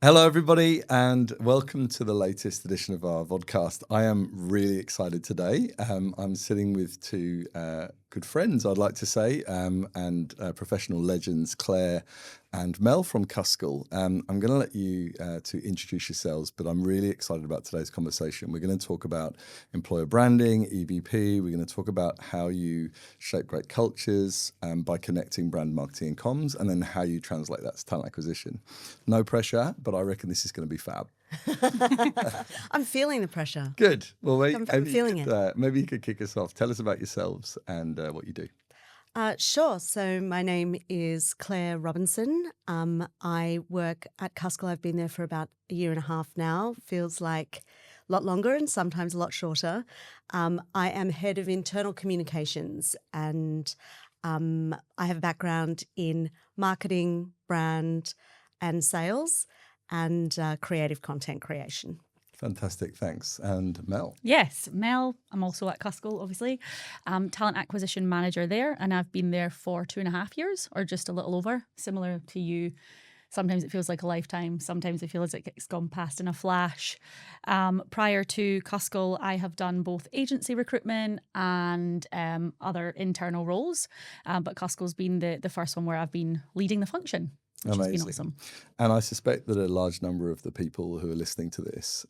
Hello, everybody, and welcome to the latest edition of our vodcast. I am really excited today. I'm sitting with two good friends, I'd like to say, and professional legends, Clare and Mel from Cuscal. I'm going to let you to introduce yourselves, but I'm really excited about today's conversation. We're going to talk about employer branding, EVP. We're going to talk about how you shape great cultures by connecting brand marketing and comms, and then how you translate that to talent acquisition. No pressure, but I reckon this is going to be fab. I'm feeling the pressure. Good. Well, I'm feeling it. Maybe you could kick us off. Tell us about yourselves and what you do. Sure. So my name is Clare Robinson. I work at Cuscal. I've been there for about a year and a half now. Feels like a lot longer and sometimes a lot shorter. I am head of internal communications, and I have a background in marketing, brand, and sales, and creative content creation. Fantastic, thanks. And Mel? Yes, Mel. I'm also at Cuscal, obviously. I'm talent acquisition manager there, and I've been there for 2.5 years, or just a little over, similar to you. Sometimes it feels like a lifetime. Sometimes it feels like it's gone past in a flash. Prior to Cuscal, I have done both agency recruitment and other internal roles. But Cuscal's been the first one where I've been leading the function. Which Amazing. has been awesome. And I suspect that a large number of the people who are listening to this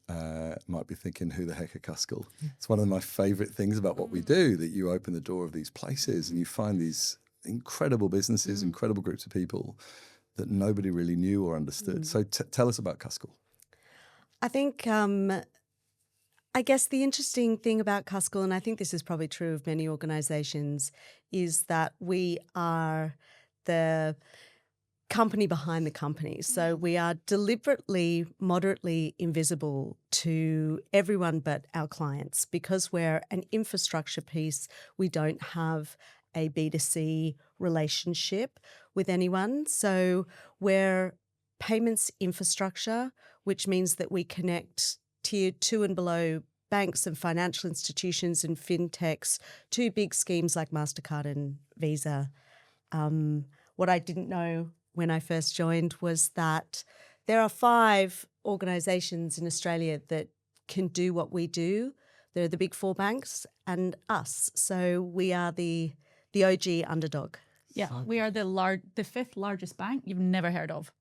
might be thinking, who the heck are Cuscal? It's one of my favourite things about what we do, that you open the door of these places and you find these incredible businesses, incredible groups of people that nobody really knew or understood. So tell us about Cuscal. I think, I guess the interesting thing about Cuscal, and I think this is probably true of many organisations, is that we are the company behind the company. So we are deliberately, moderately invisible to everyone but our clients. Because we're an infrastructure piece, we don't have a B2C relationship with anyone. So we're payments infrastructure, which means that we connect tier 2 and below banks and financial institutions and fintechs to big schemes like MasterCard and Visa. What I didn't know when I first joined was that there are 5 organisations in Australia that can do what we do. They're the big 4 banks and us. So we are the OG underdog. Yeah, we are the 5th largest bank you've never heard of.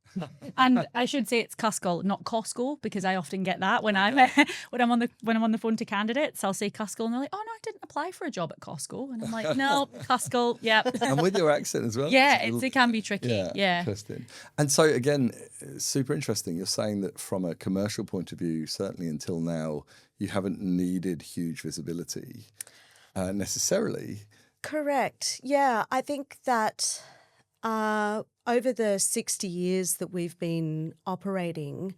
And I should say it's Cuscal, not Costco, because I often get that when I'm on the phone to candidates. I'll say Cuscal, and they're like, "Oh no, I didn't apply for a job at Costco," and I'm like, "No, Cuscal, yeah." And with your accent as well. Yeah, it can be tricky. Yeah. Interesting. And so again, super interesting. You're saying that from a commercial point of view, certainly until now, you haven't needed huge visibility necessarily. Correct. Yeah, I think that over the 60 years that we've been operating,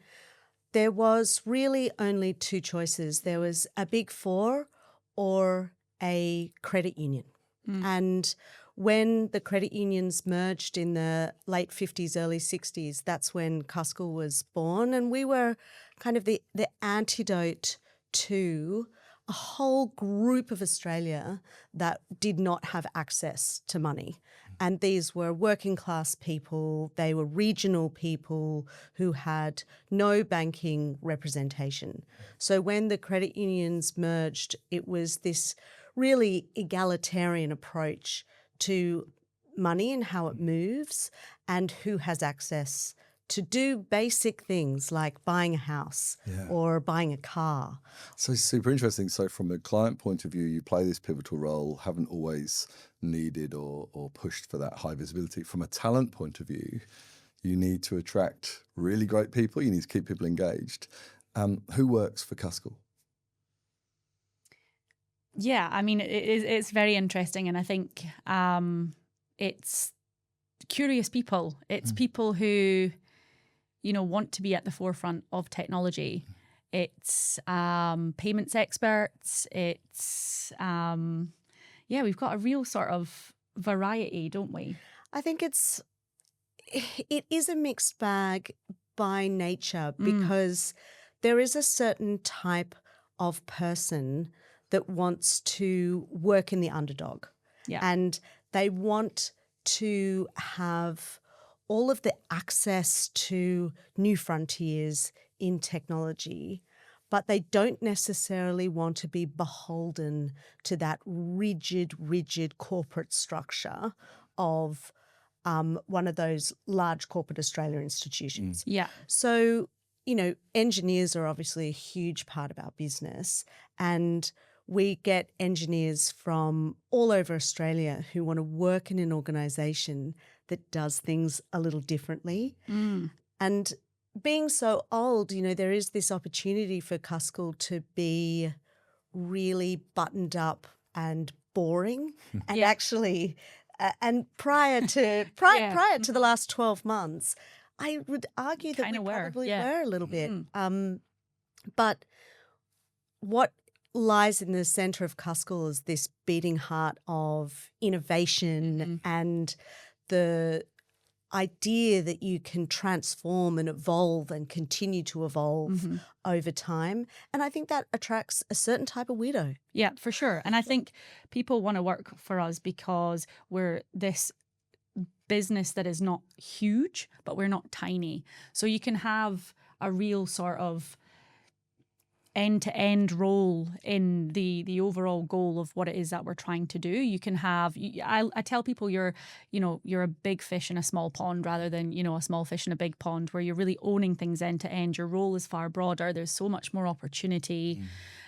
there was really only 2 choices. There was a big 4 or a credit union. And when the credit unions merged in the late 50s, early 60s, that's when Cuscal was born. And we were kind of the antidote to a whole group of Australia that did not have access to money. And these were working class people, they were regional people who had no banking representation. So when the credit unions merged, it was this really egalitarian approach to money and how it moves and who has access to do basic things like buying a house or buying a car. So super interesting. So from a client point of view, you play this pivotal role, haven't always needed or pushed for that high visibility. From a talent point of view, you need to attract really great people. You need to keep people engaged. Who works for Cuscal? Yeah, I mean, it's very interesting, and I think it's curious people. It's people who, want to be at the forefront of technology. It's payments experts. It's, we've got a real sort of variety, don't we? I think it is a mixed bag by nature because there is a certain type of person that wants to work in the underdog. Yeah. And they want to have all of the access to new frontiers in technology, but they don't necessarily want to be beholden to that rigid corporate structure of one of those large corporate Australia institutions. Yeah. So, engineers are obviously a huge part of our business, and we get engineers from all over Australia who want to work in an organisation that does things a little differently. And being so old, there is this opportunity for Cuscal to be really buttoned up and boring, and actually, and prior to the last 12 months, I would argue that we probably were a little bit. But what lies in the centre of Cuscal is this beating heart of innovation and the idea that you can transform and evolve and continue to evolve over time. And I think that attracts a certain type of weirdo. Yeah, for sure. And I think people want to work for us because we're this business that is not huge, but we're not tiny. So you can have a real sort of end-to-end role in the overall goal of what it is that we're trying to do. You can have, I tell people you're a big fish in a small pond rather than, a small fish in a big pond, where you're really owning things end to end. Your role is far broader. There's so much more opportunity.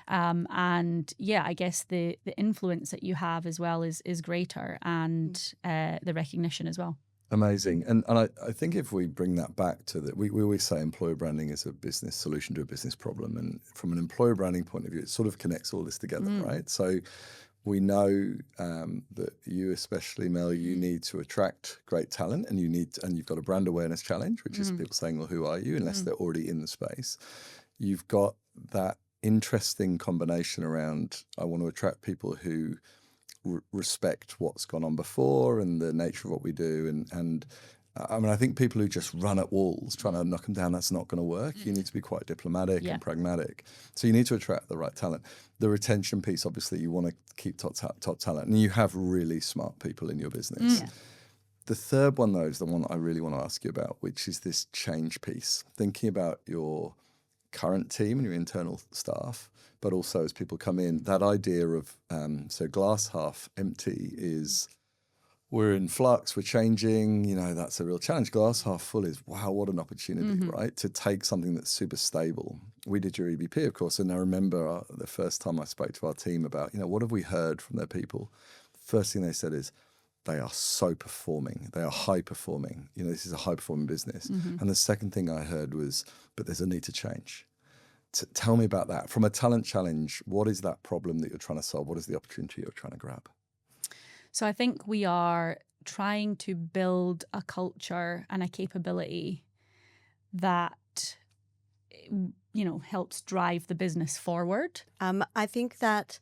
And yeah, I guess the influence that you have as well is greater, and the recognition as well. Amazing. And I think if we bring that back to we always say employer branding is a business solution to a business problem. And from an employer branding point of view, it sort of connects all this together, right? So we know that you, especially Mel, you need to attract great talent, and you've got a brand awareness challenge, which is people saying, well, who are you? Unless they're already in the space. You've got that interesting combination around, I want to attract people who respect what's gone on before and the nature of what we do, and I mean, I think people who just run at walls trying to knock them down, that's not going to work. You need to be quite diplomatic and pragmatic. So you need to attract the right talent. The retention piece, obviously, you want to keep top talent, and you have really smart people in your business. The third one, though, is the one I really want to ask you about, which is this change piece. Thinking about your current team and your internal staff, but also as people come in, that idea of, so glass half empty is, we're in flux, we're changing, that's a real challenge. Glass half full is, wow, what an opportunity, right? To take something that's super stable. We did your EBP, of course, and I remember the first time I spoke to our team about, what have we heard from their people? First thing they said is, they are so performing. They are high performing. This is a high performing business. And the second thing I heard was, but there's a need to change. Tell me about that. From a talent challenge, what is that problem that you're trying to solve? What is the opportunity you're trying to grab? So I think we are trying to build a culture and a capability that, helps drive the business forward. I think that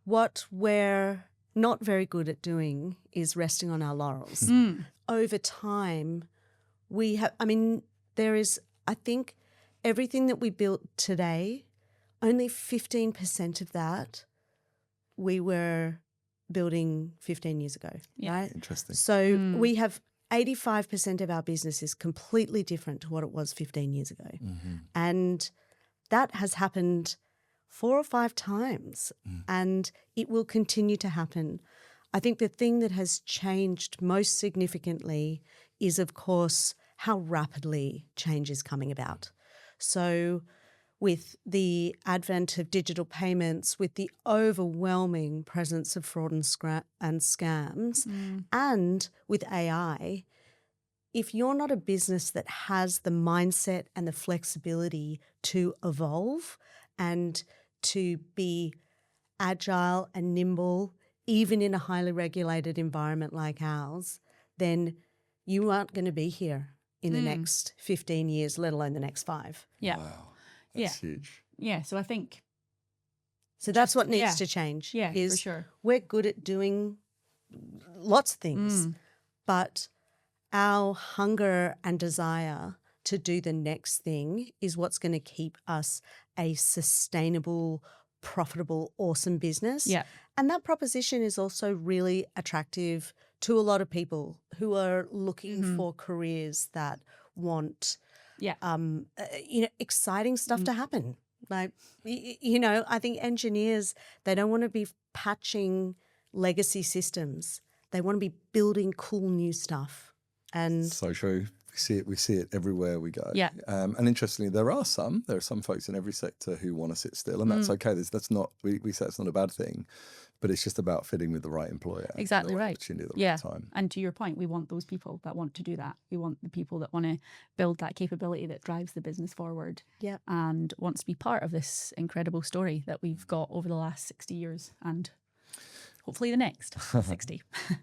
what we're not very good at doing is resting on our laurels. Over time, there is, I think, everything that we built today, only 15% of that we were building 15 years ago, right? Interesting. So we have 85% of our business is completely different to what it was 15 years ago. And that has happened 4 or 5 times, and it will continue to happen. I think the thing that has changed most significantly is, of course, how rapidly change is coming about. So with the advent of digital payments, with the overwhelming presence of fraud and scams, and with AI, if you're not a business that has the mindset and the flexibility to evolve and to be agile and nimble, even in a highly regulated environment like ours, then you aren't going to be here in the next 15 years, let alone the next 5. Yeah. Wow. That's huge. Yeah. So I think. So that's what needs to change. Yeah, is for sure. We're good at doing lots of things, but our hunger and desire to do the next thing is what's going to keep us a sustainable, profitable, awesome business. Yeah. And that proposition is also really attractive to a lot of people who are looking for careers that want, Yeah. exciting stuff to happen. Like, I think engineers, they don't want to be patching legacy systems. They want to be building cool new stuff. And So true. We see it everywhere we go. Yeah. And interestingly, there are some folks in every sector who want to sit still, and that's okay. That's not, we say it's not a bad thing, but it's just about fitting with the right employer. Exactly the right. Opportunity at the Yeah. right time. And to your point, we want those people that want to do that. We want the people that want to build that capability that drives the business forward. Yep. And wants to be part of this incredible story that we've got over the last 60 years and hopefully the next 60.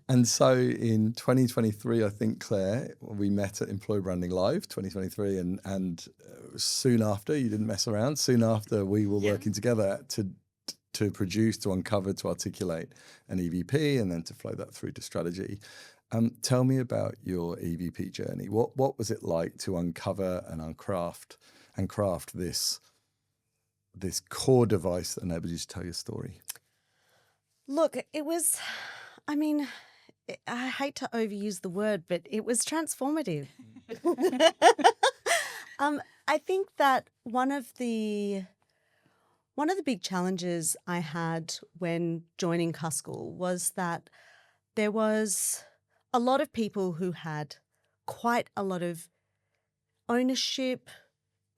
And so in 2023, I think, Claire, we met at Employer Branding Live 2023, and soon after, you didn't mess around, soon after we were working together to produce, to uncover, to articulate an EVP and then to flow that through to strategy. Tell me about your EVP journey. What was it like to uncover and craft this core device that enabled you to tell your story? look, it was, I mean, I hate to overuse the word, but it was transformative. I think that one of the big challenges I had when joining Cuscal was that there was a lot of people who had quite a lot of ownership,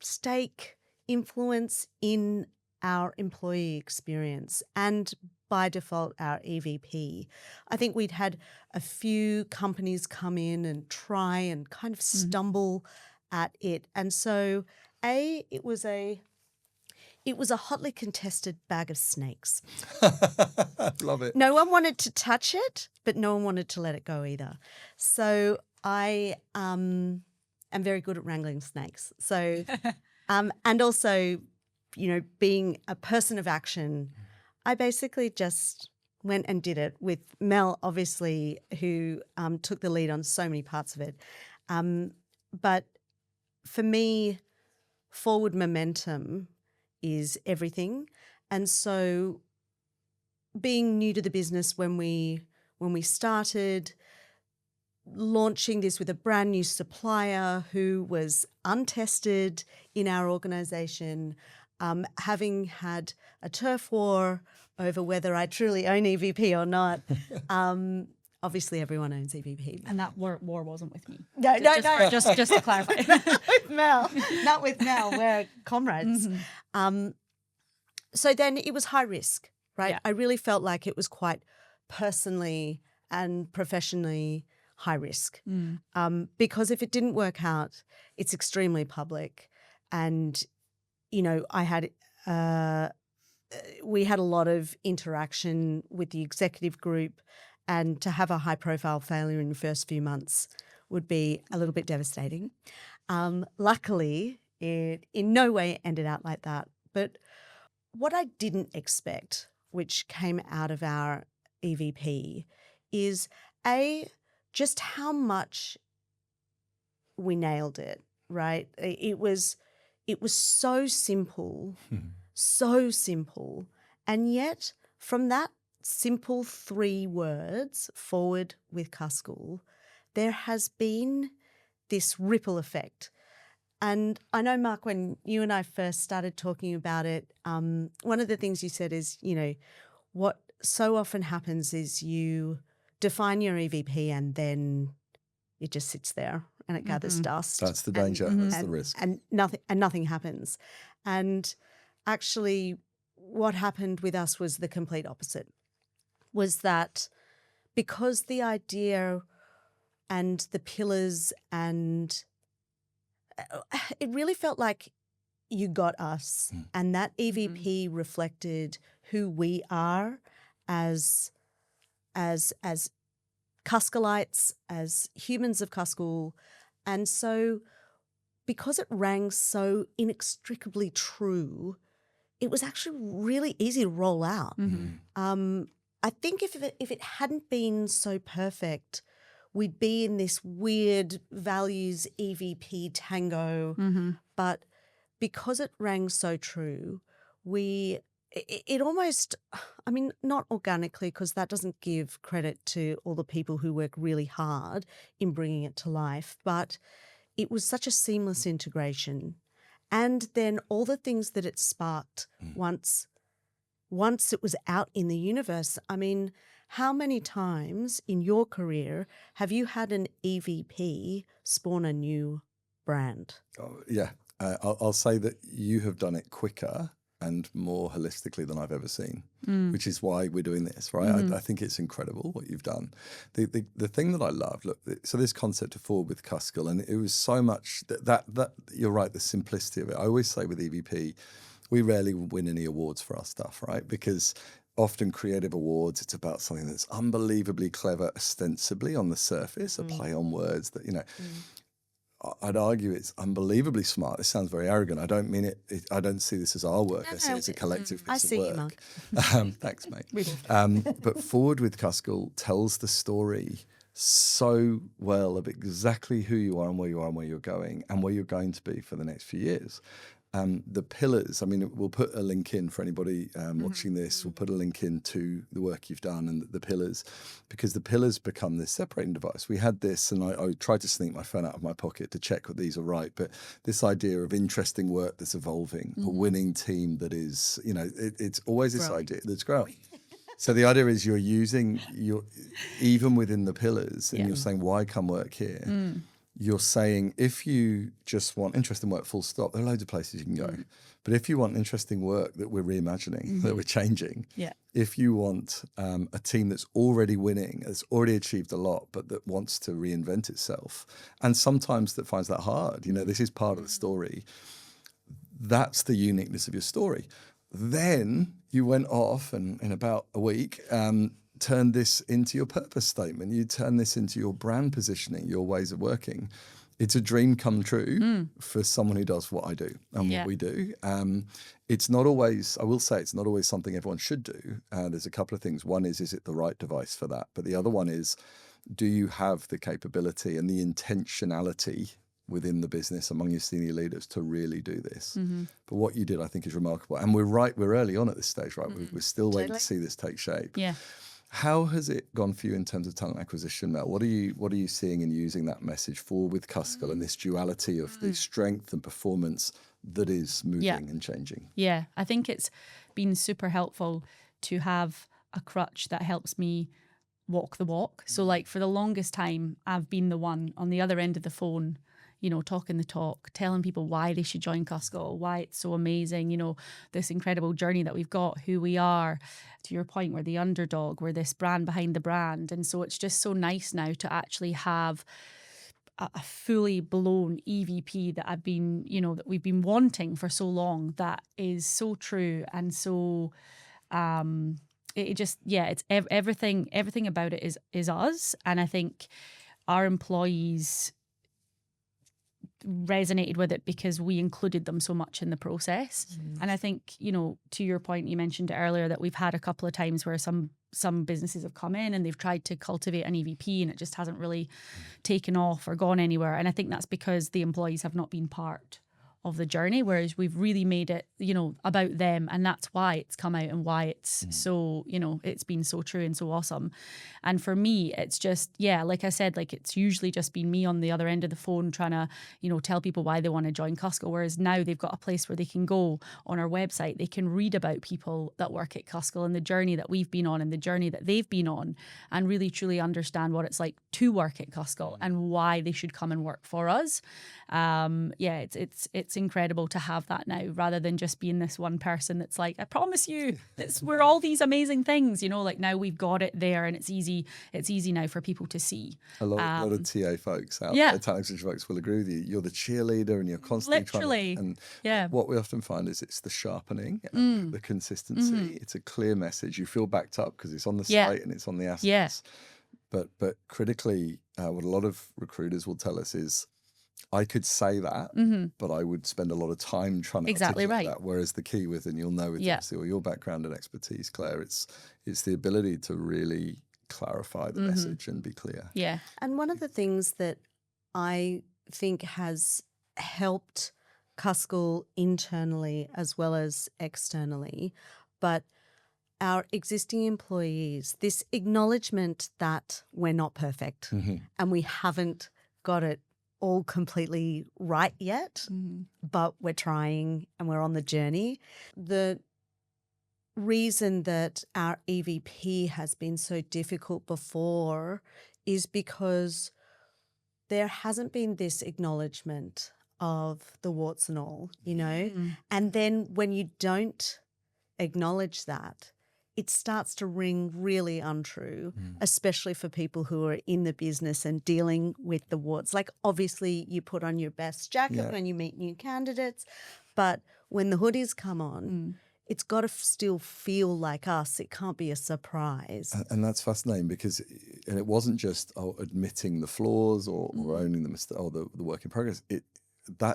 stake, influence in our employee experience and by default our EVP. I think we'd had a few companies come in and try and kind of stumble at it. And so it was a hotly contested bag of snakes. Love it. No one wanted to touch it, but no one wanted to let it go either. So I am very good at wrangling snakes. So, and also, being a person of action, I basically just went and did it with Mel, obviously, who took the lead on so many parts of it. But for me, forward momentum is everything. And so being new to the business when we started, launching this with a brand new supplier who was untested in our organisation, having had a turf war over whether I truly own EVP or not. Obviously, everyone owns EVP. And that war wasn't with me. No. Just to clarify. With Mel. Not with Mel. We're comrades. So then it was high risk, right? Yeah. I really felt like it was quite personally and professionally high risk. Because if it didn't work out, it's extremely public. And, I had we had a lot of interaction with the executive group, and to have a high-profile failure in the first few months would be a little bit devastating. Luckily, it in no way ended out like that. But what I didn't expect, which came out of our EVP, is just how much we nailed it, right? It was so simple, so simple. And yet from that simple 3 words, forward with Cuscal, there has been this ripple effect. And I know, Mark, when you and I first started talking about it, one of the things you said is, what so often happens is you define your EVP and then it just sits there and it gathers dust. That's the danger. That's the risk. And nothing happens. And actually what happened with us was the complete opposite, was that because the idea and the pillars and it really felt like you got us, and that EVP reflected who we are as Cuscalites, as humans of Cuscal. And so because it rang so inextricably true, it was actually really easy to roll out. I think if it hadn't been so perfect, we'd be in this weird values EVP tango. But because it rang so true, we it almost, I mean, not organically, because that doesn't give credit to all the people who work really hard in bringing it to life, but it was such a seamless integration. And then all the things that it sparked once it was out in the universe. I mean, how many times in your career have you had an EVP spawn a new brand? Oh, yeah, I'll say that you have done it quicker and more holistically than I've ever seen, which is why we're doing this, right? I think it's incredible what you've done. The thing that I love, look, so this concept of Forward with Cuscal, and it was so much that you're right, the simplicity of it. I always say with EVP, we rarely win any awards for our stuff, right? Because often creative awards, it's about something that's unbelievably clever, ostensibly on the surface, a play on words that, I'd argue it's unbelievably smart. This sounds very arrogant. I don't mean it. I don't see this as our work. I see it as a collective piece of work. I see you, Mark. Thanks, mate. But Forward with Cuscal tells the story so well of exactly who you are and where you're going and where you're going to be for the next few years. The pillars, I mean, we'll put a link in for anybody watching this. We'll put a link in to the work you've done and the pillars, because the pillars become this separating device. We had this, and I tried to sneak my phone out of my pocket to check that these are right, but this idea of interesting work that's evolving, a winning team that is, it's always this idea that's growing. So the idea is you're using even within the pillars, and you're saying, why come work here? You're saying, if you just want interesting work, full stop, there are loads of places you can go. But if you want interesting work that we're reimagining, that we're changing, if you want a team that's already winning, that's already achieved a lot, but that wants to reinvent itself, and sometimes that finds that hard, this is part of the story, that's the uniqueness of your story. Then you went off and in about a week, turn this into your purpose statement. You turn this into your brand positioning, your ways of working. It's a dream come true for someone who does what I do and what we do. It's not always, I will say, it's not always something everyone should do. There's a couple of things. One is it the right device for that? But the other one is, do you have the capability and the intentionality within the business among your senior leaders to really do this? But what you did, I think, is remarkable. And we're early on at this stage, right? We're still waiting to see this take shape. Yeah. How has it gone for you in terms of talent acquisition, Mel? What are you seeing and using that message for with Cuscal and this duality of the strength and performance that is moving and changing? Yeah, I think it's been super helpful to have a crutch that helps me walk the walk. So like for the longest time, I've been the one on the other end of the phone, talking the talk, telling people why they should join Cuscal, why it's so amazing, this incredible journey that we've got, who we are. To your point, we're the underdog, we're this brand behind the brand. And so it's just so nice now to actually have a fully blown EVP that I've been, that we've been wanting for so long, that is so true and so it just, it's everything about it is us. And I think our employees resonated with it because we included them so much in the process. And I think, to your point, you mentioned earlier that we've had a couple of times where some businesses have come in and they've tried to cultivate an EVP and it just hasn't really taken off or gone anywhere. And I think that's because the employees have not been part of the journey, whereas we've really made it, about them, and that's why it's come out and why it's so, it's been so true and so awesome. And for me, it's just, like I said, like it's usually just been me on the other end of the phone trying to, tell people why they want to join Cuscal, whereas now they've got a place where they can go on our website, they can read about people that work at Cuscal and the journey that we've been on and the journey that they've been on, and really truly understand what it's like to work at Cuscal and why they should come and work for us. It's incredible to have that now, rather than just being this one person that's like, I promise you, we're all these amazing things, like now we've got it there and it's easy now for people to see. A lot of TA folks out there, talent acquisition folks will agree with you. You're the cheerleader and you're constantly trying to, what we often find is it's the sharpening, the consistency. It's a clear message. You feel backed up because it's on the site and it's on the assets. But critically, what a lot of recruiters will tell us is, I could say that, but I would spend a lot of time trying to articulate that. Whereas the key with, and you'll know with obviously all your background and expertise, Claire, it's the ability to really clarify the message and be clear. Yeah. And one of the things that I think has helped Cuscal internally as well as externally but our existing employees, this acknowledgement that we're not perfect and we haven't got it all completely right yet, but we're trying and we're on the journey. The reason that our EVP has been so difficult before is because there hasn't been this acknowledgement of the warts and all, you know? And then when you don't acknowledge that, it starts to ring really untrue, especially for people who are in the business and dealing with the warts. Like, obviously, you put on your best jacket when you meet new candidates, but when the hoodies come on, it's got to still feel like us. It can't be a surprise. And that's fascinating because and it wasn't just admitting the flaws or owning the mistake or the work in progress. I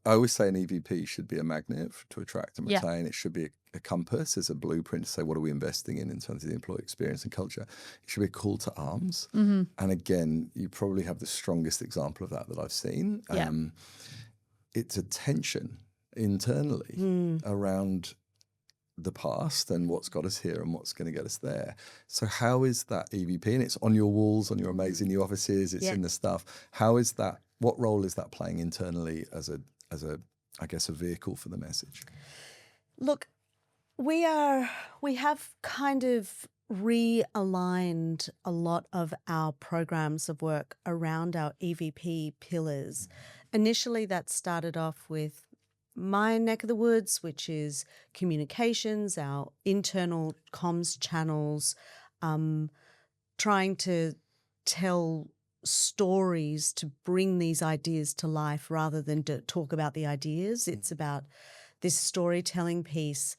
always say an EVP should be a magnet to attract and retain. It should be a compass, as a blueprint to say what are we investing in terms of the employee experience and culture. It should be a call to arms. And again, you probably have the strongest example of that I've seen. It's a tension internally around the past and what's got us here and what's going to get us there. So how is that EVP? And it's on your walls, on your amazing new offices, it's in the stuff. How is that? What role is that playing internally as a I guess a vehicle for the message? Look, we have kind of realigned a lot of our programs of work around our EVP pillars. Initially, that started off with my neck of the woods, which is communications, our internal comms channels, trying to tell stories to bring these ideas to life rather than to talk about the ideas. It's about this storytelling piece.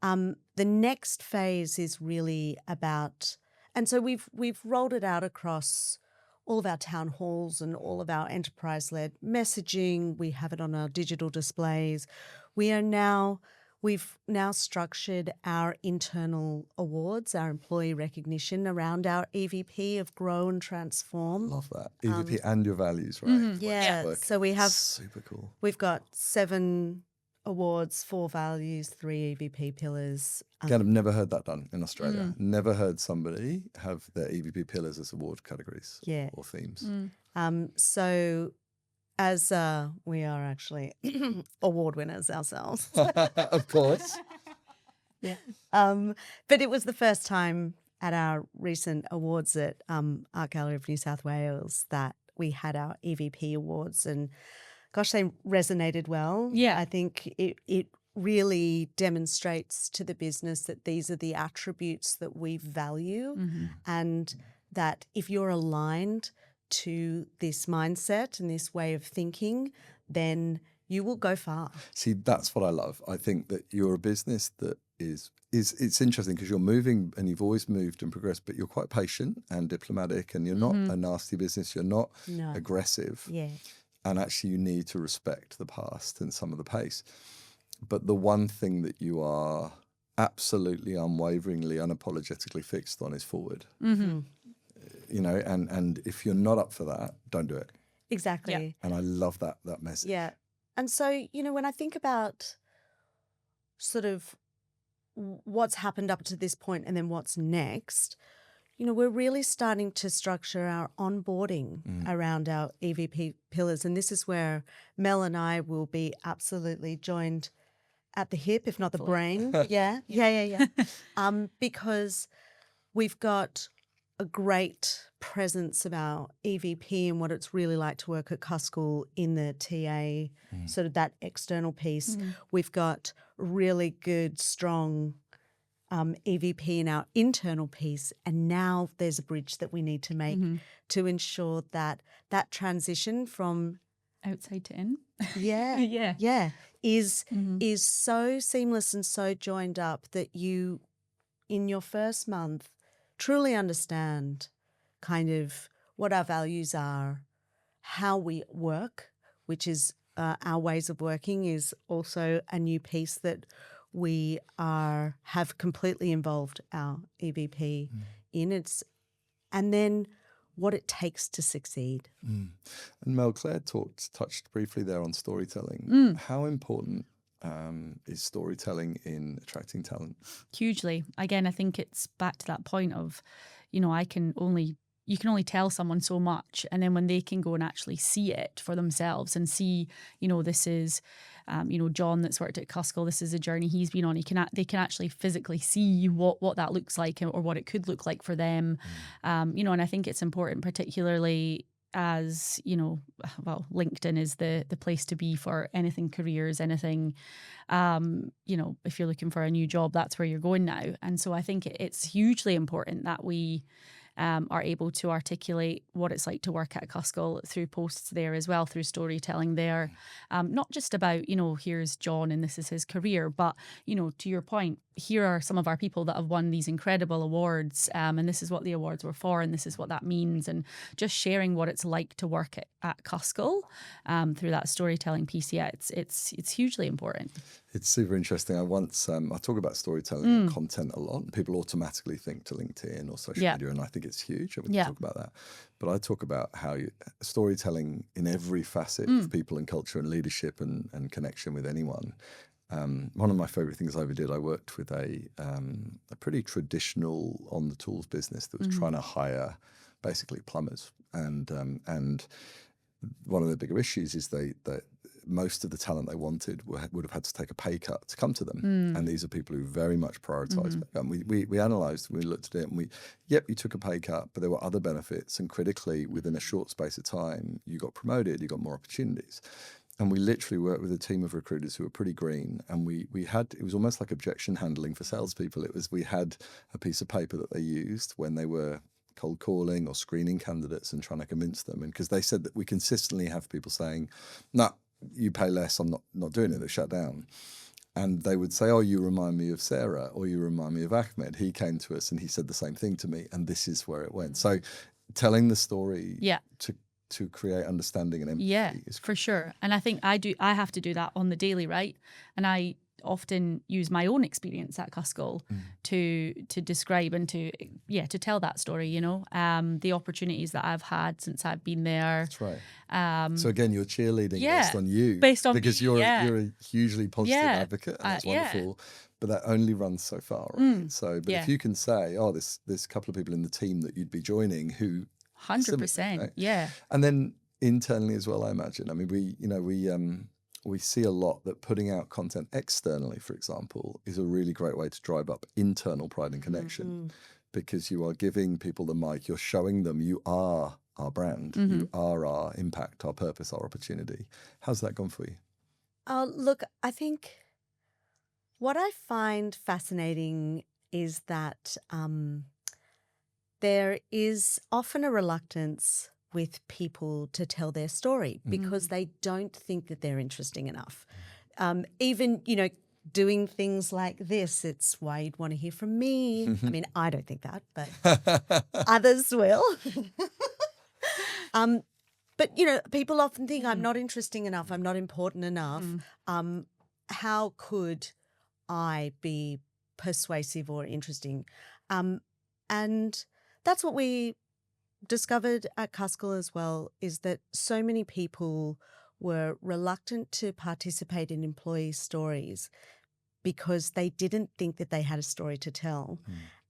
The next phase is really about, and so we've rolled it out across all of our town halls and all of our enterprise-led messaging. We have it on our digital displays. We've now structured our internal awards, our employee recognition around our EVP of Grow and Transform. Love that. EVP and your values, right? Yeah. So we have super cool. We've got 7 awards, 4 values, 3 EVP pillars. Again, I've never heard that done in Australia. Never heard somebody have their EVP pillars as award categories or themes. So as we are actually award winners ourselves. Of course. But it was the first time at our recent awards at Art Gallery of New South Wales that we had our EVP awards, and gosh, they resonated well. I think it really demonstrates to the business that these are the attributes that we value and that if you're aligned to this mindset and this way of thinking, then you will go far. See, that's what I love. I think that you're a business that is it's interesting because you're moving and you've always moved and progressed, but you're quite patient and diplomatic and you're not a nasty business. You're not aggressive. And actually you need to respect the past and some of the pace. But the one thing that you are absolutely unwaveringly, unapologetically fixed on is forward. You know, and if you're not up for that, don't do it. Exactly. And I love that message. Yeah. And so, you know, when I think about sort of what's happened up to this point and then what's next, you know, we're really starting to structure our onboarding around our EVP pillars. And this is where Mel and I will be absolutely joined at the hip, if not the brain. Yeah. Because we've got a great presence of our EVP and what it's really like to work at Cuscal in the TA, sort of that external piece. We've got really good, strong EVP in our internal piece, and now there's a bridge that we need to make to ensure that that transition from outside to in. Is so seamless and so joined up that you, in your first month, truly understand kind of what our values are, how we work, which is our ways of working is also a new piece that we have completely involved our EVP in. And then what it takes to succeed. And Mel, Claire touched briefly there on storytelling. How important is storytelling in attracting talent? Hugely. Again, I think it's back to that point of, you know, you can only tell someone so much, and then when they can go and actually see it for themselves and see, you know, this is, you know, John that's worked at Cuscal, this is a journey he's been on. They can actually physically see what that looks like or what it could look like for them, you know. And I think it's important, particularly as, you know, well, LinkedIn is the place to be for anything careers, anything, you know, if you're looking for a new job, that's where you're going now. And so I think it's hugely important that we are able to articulate what it's like to work at Cuscal through posts there as well, through storytelling there. Not just about, you know, here's John and this is his career, but, you know, to your point, here are some of our people that have won these incredible awards, and this is what the awards were for, and this is what that means, and just sharing what it's like to work at Cuscal through that storytelling piece. Yeah, it's hugely important. It's super interesting. I talk about storytelling and content a lot. People automatically think to LinkedIn or social media, and I think it's huge. We can talk about that. But I talk about how storytelling in every facet of people and culture and leadership and connection with anyone. One of my favorite things I ever did, I worked with a pretty traditional on the tools business that was trying to hire basically plumbers, and one of the bigger issues is that most of the talent they wanted would have had to take a pay cut to come to them. And these are people who very much prioritise. And we analysed, we looked at it, and you took a pay cut, but there were other benefits. And critically, within a short space of time, you got promoted, you got more opportunities. And we literally worked with a team of recruiters who were pretty green. And we had, it was almost like objection handling for salespeople. We had a piece of paper that they used when they were cold calling or screening candidates and trying to convince them. And because they said that we consistently have people saying, no, you pay less, I'm not doing it, they're shut down. And they would say, oh, you remind me of Sarah, or you remind me of Ahmed. He came to us and he said the same thing to me, and this is where it went. So telling the story to create understanding and empathy is for sure. And I think I have to do that on the daily, right? And I often use my own experience at Cuscal to describe and to tell that story, you know, the opportunities that I've had since I've been there. That's right. So again, you're cheerleading based on because you're a hugely positive advocate, and that's wonderful. But that only runs so far, right? So, but if you can say, oh, there's a couple of people in the team that you'd be joining who 100%, right? yeah. And then internally as well, I imagine. I mean, we see a lot that putting out content externally, for example, is a really great way to drive up internal pride and connection, because you are giving people the mic, you're showing them you are our brand, you are our impact, our purpose, our opportunity. How's that gone for you? Look, I think what I find fascinating is that there is often a reluctance with people to tell their story because they don't think that they're interesting enough. Even, you know, doing things like this, it's why you'd want to hear from me. I mean, I don't think that, but others will. But, you know, people often think I'm not interesting enough, I'm not important enough. How could I be persuasive or interesting? And that's what we discovered at Cuscal as well, is that so many people were reluctant to participate in employee stories because they didn't think that they had a story to tell.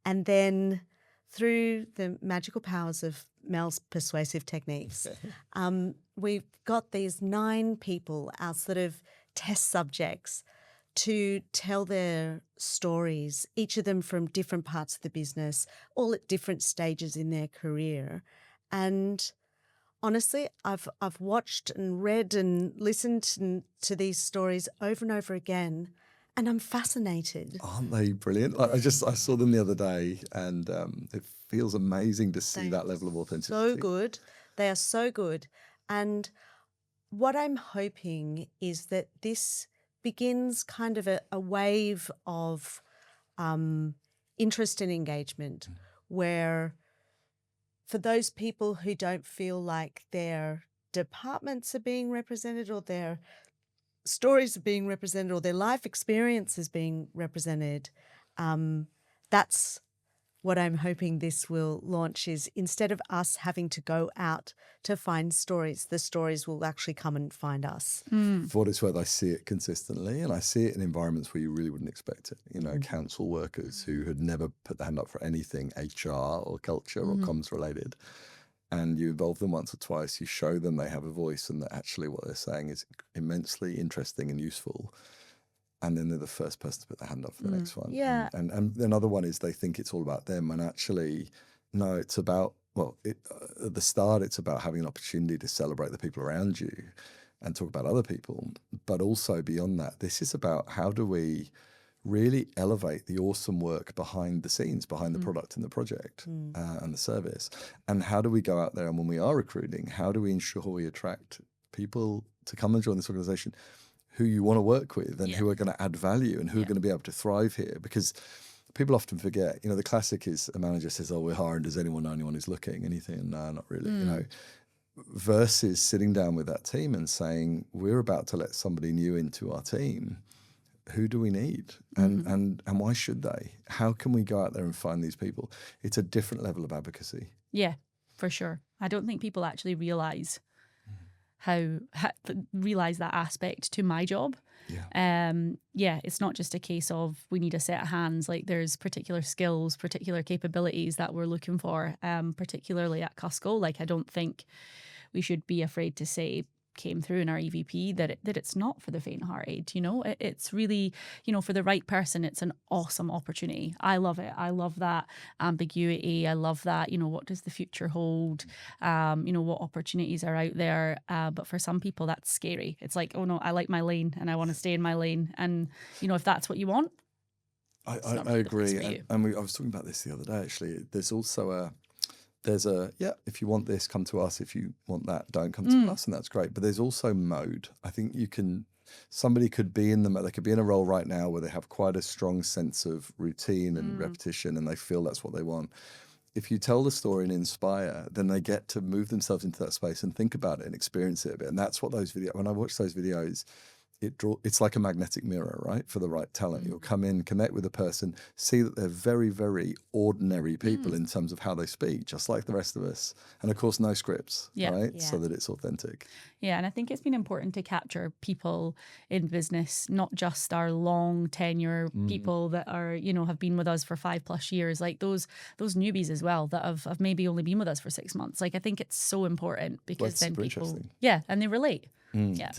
And then through the magical powers of Mel's persuasive techniques, we've got these 9 people, our sort of test subjects, to tell their stories, each of them from different parts of the business, all at different stages in their career. And honestly, I've watched and read and listened to these stories over and over again, and I'm fascinated. Aren't they brilliant? I saw them the other day, and it feels amazing to see that level of authenticity. So good. They are so good. And what I'm hoping is that this begins kind of a wave of interest and engagement where for those people who don't feel like their departments are being represented or their stories are being represented or their life experience is being represented, that's what I'm hoping this will launch is, instead of us having to go out to find stories, the stories will actually come and find us. For what it's worth, I see it consistently, and I see it in environments where you really wouldn't expect it. You know, council workers who had never put their hand up for anything HR or culture or comms related, and you involve them once or twice, you show them they have a voice and that actually what they're saying is immensely interesting and useful. And then they're the first person to put their hand up for the next one. Yeah. And another one is they think it's all about them, and actually, no, it's about, well, at the start, it's about having an opportunity to celebrate the people around you and talk about other people. But also beyond that, this is about how do we really elevate the awesome work behind the scenes, behind the product and the project and the service. And how do we go out there, and when we are recruiting, how do we ensure we attract people to come and join this organization who you want to work with and who are going to add value and who are going to be able to thrive here? Because people often forget, you know, the classic is a manager says, oh, we're hiring, does anyone know anyone who's looking? And you think, no, not really, you know, versus sitting down with that team and saying, we're about to let somebody new into our team. Who do we need? And why should they? How can we go out there and find these people? It's a different level of advocacy. Yeah, for sure. I don't think people actually realise realise that aspect to my job. It's not just a case of we need a set of hands. Like, there's particular skills, particular capabilities that we're looking for, particularly at Cuscal. Like, I don't think we should be afraid to say, came through in our EVP, that it's not for the faint-hearted. You know, it's really, you know, for the right person, it's an awesome opportunity. I love it. I love that ambiguity. I love that, you know, what does the future hold? You know, what opportunities are out there? But for some people, that's scary. It's like, oh no, I like my lane and I want to stay in my lane. And, you know, if that's what you want, I not really the place agree. for you. I was talking about this the other day, actually. There's also if you want this, come to us. If you want that, don't come to us. And that's great. But there's also mode. I think somebody could be they could be in a role right now where they have quite a strong sense of routine and repetition, and they feel that's what they want. If you tell the story and inspire, then they get to move themselves into that space and think about it and experience it a bit. And that's what those videos, when I watch those videos, it's like a magnetic mirror, right? For the right talent. You'll come in, connect with a person, see that they're very, very ordinary people in terms of how they speak, just like the rest of us. And of course, no scripts, right? Yeah. So that it's authentic. Yeah, and I think it's been important to capture people in business, not just our long tenure people that are, you know, have been with us for 5+ years, like those newbies as well that have maybe only been with us for 6 months. Like, I think it's so important because then people, and they relate. Yeah.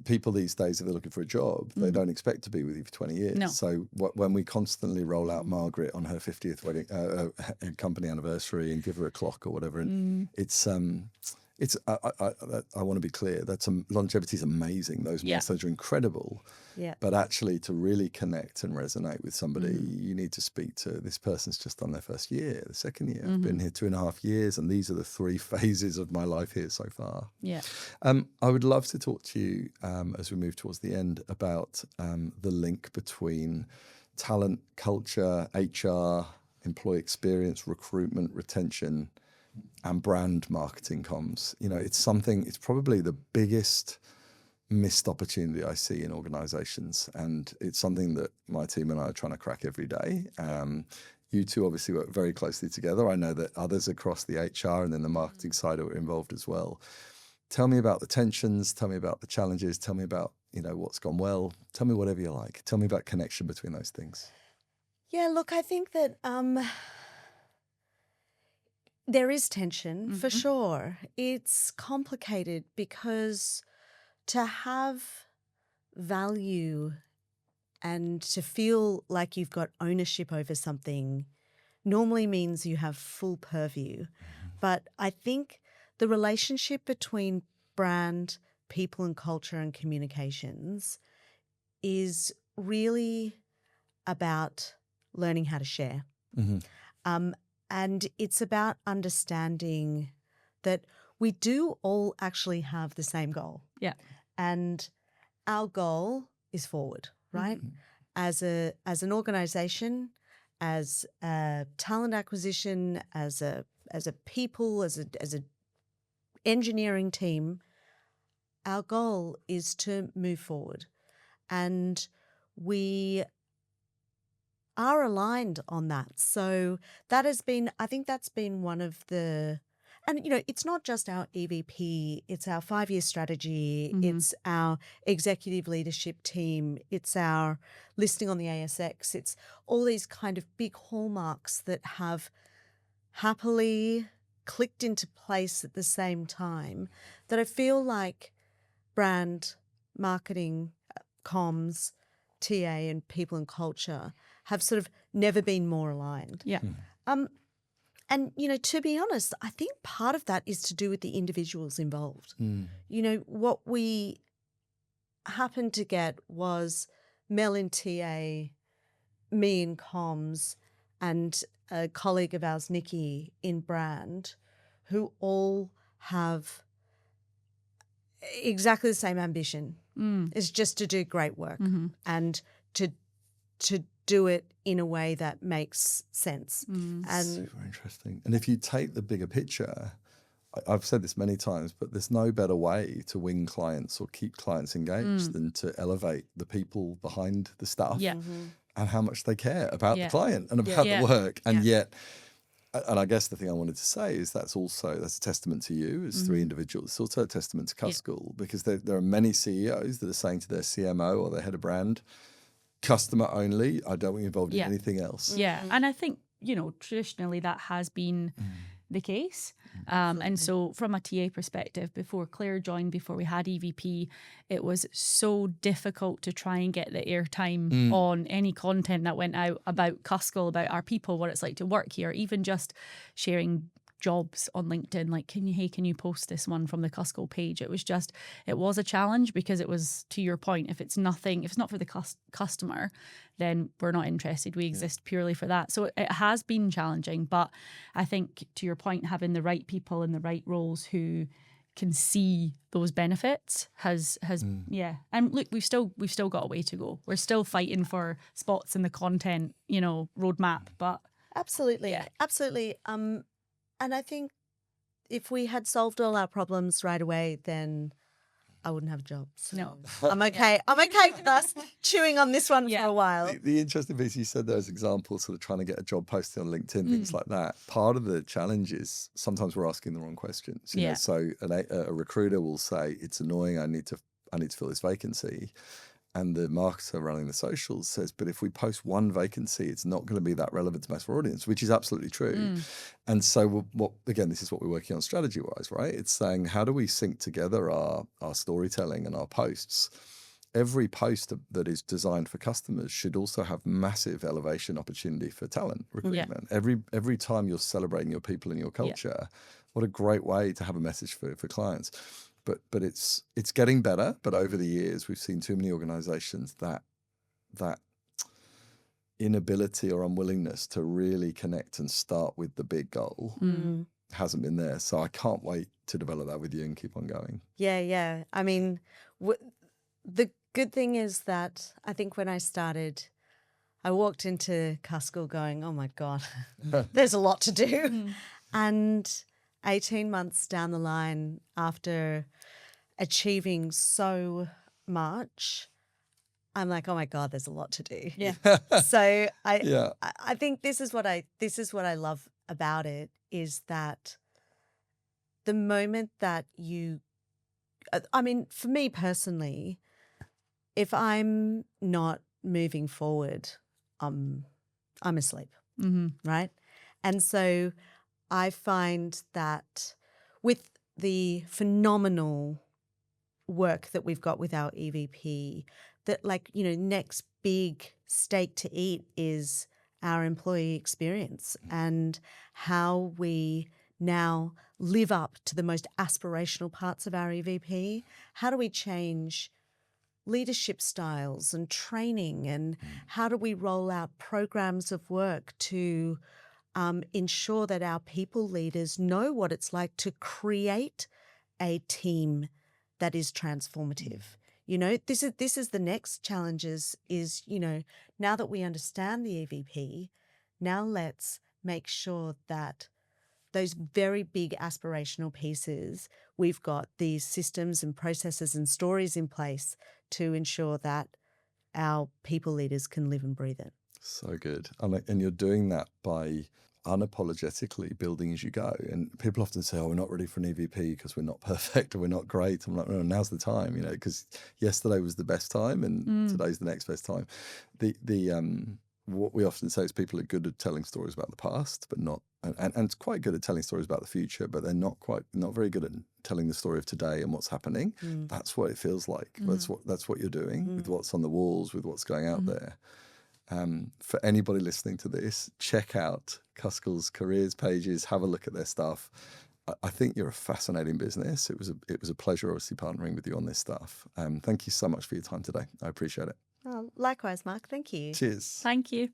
People these days, if they're looking for a job, they don't expect to be with you for 20 years. No. So when we constantly roll out Margaret on her 50th wedding company anniversary and give her a clock or whatever, and I want to be clear, longevity is amazing. Those milestones are incredible. Yeah. But actually, to really connect and resonate with somebody, you need to speak to this person's just done their first year, the second year. I've been here 2.5 years, and these are the 3 phases of my life here so far. Yeah. I would love to talk to you as we move towards the end about the link between talent, culture, HR, employee experience, recruitment, retention, and brand marketing comms. You know, it's probably the biggest missed opportunity I see in organizations. And it's something that my team and I are trying to crack every day. You two obviously work very closely together. I know that others across the HR and then the marketing side are involved as well. Tell me about the tensions. Tell me about the challenges. Tell me about, you know, what's gone well. Tell me whatever you like. Tell me about connection between those things. Yeah, look, I think that there is tension for sure. It's complicated because to have value and to feel like you've got ownership over something normally means you have full purview. But I think the relationship between brand, people and culture and communications is really about learning how to share. And it's about understanding that we do all actually have the same goal. Yeah. And our goal is forward, right? As an organization, as a talent acquisition, as a people, as a engineering team, our goal is to move forward. And we are aligned on that. So that has been, I think that's been one of the, and it's not just our EVP, it's our 5-year strategy, it's our executive leadership team, it's our listing on the ASX, it's all these kind of big hallmarks that have happily clicked into place at the same time that I feel like brand, marketing, comms, TA and people and culture have sort of never been more aligned. Yeah. And, to be honest, I think part of that is to do with the individuals involved. What we happened to get was Mel in TA, me in comms, and a colleague of ours, Nikki, in brand, who all have exactly the same ambition. It's just to do great work and to do it in a way that makes sense. And Super interesting. And if you take the bigger picture, I've said this many times, but there's no better way to win clients or keep clients engaged than to elevate the people behind the stuff and how much they care about the client and about the work. And yet, and I guess the thing I wanted to say is that's a testament to you as 3 individuals. It's also a testament to Cuscal because there are many CEOs that are saying to their CMO or their head of brand, customer only, I don't want you involved in anything else. Yeah, and I think, traditionally that has been the case. And so from a TA perspective, before Clare joined, before we had EVP, it was so difficult to try and get the airtime on any content that went out about Cuscal, about our people, what it's like to work here, even just sharing jobs on LinkedIn, like, can you post this one from the Cuscal page? It was a challenge because it was, to your point, if it's not for the customer, then we're not interested. We exist purely for that. So it has been challenging, but I think, to your point, having the right people in the right roles who can see those benefits has and look, we've still got a way to go. We're still fighting for spots in the content roadmap, but absolutely. And I think if we had solved all our problems right away, then I wouldn't have a job. So no, I'm okay. I'm okay with us chewing on this one for a while. The interesting piece you said there as examples, sort of trying to get a job posted on LinkedIn, things like that. Part of the challenge is sometimes we're asking the wrong questions. You know, so a recruiter will say, "It's annoying. I need to fill this vacancy." And the marketer running the socials says, but if we post one vacancy, it's not going to be that relevant to mass audience, which is absolutely true. And so again, this is what we're working on strategy-wise, right? It's saying, how do we sync together our storytelling and our posts? Every post that is designed for customers should also have massive elevation opportunity for talent recruitment. Every time you're celebrating your people and your culture, what a great way to have a message for clients. But it's getting better. But over the years, we've seen too many organisations that inability or unwillingness to really connect and start with the big goal hasn't been there. So I can't wait to develop that with you and keep on going. Yeah. I mean, the good thing is that I think when I started, I walked into Cuscal going, oh my God, there's a lot to do. And 18 months down the line, after achieving so much, I'm like, oh my God, there's a lot to do. Yeah. So I think this is what I love about it, is that the moment that for me personally, if I'm not moving forward, I'm asleep, right? And so I find that with the phenomenal work that we've got with our EVP, that next big steak to eat is our employee experience and how we now live up to the most aspirational parts of our EVP. How do we change leadership styles and training, and how do we roll out programs of work to ensure that our people leaders know what it's like to create a team that is transformative. This is the next challenges is, now that we understand the EVP, now let's make sure that those very big aspirational pieces, we've got these systems and processes and stories in place to ensure that our people leaders can live and breathe it. So good. And you're doing that by unapologetically building as you go. And people often say, oh, we're not ready for an EVP because we're not perfect or we're not great. I'm like, no, now's the time, because yesterday was the best time and today's the next best time. What we often say is people are good at telling stories about the past, but not, and quite good at telling stories about the future, but they're not very good at telling the story of today and what's happening. That's what it feels like. That's what you're doing with what's on the walls, with what's going out there. For anybody listening to this, check out Cuscal's careers pages, have a look at their stuff. I think you're a fascinating business. It was a pleasure, obviously, partnering with you on this stuff. Thank you so much for your time today. I appreciate it. Oh, likewise, Mark. Thank you. Cheers. Thank you.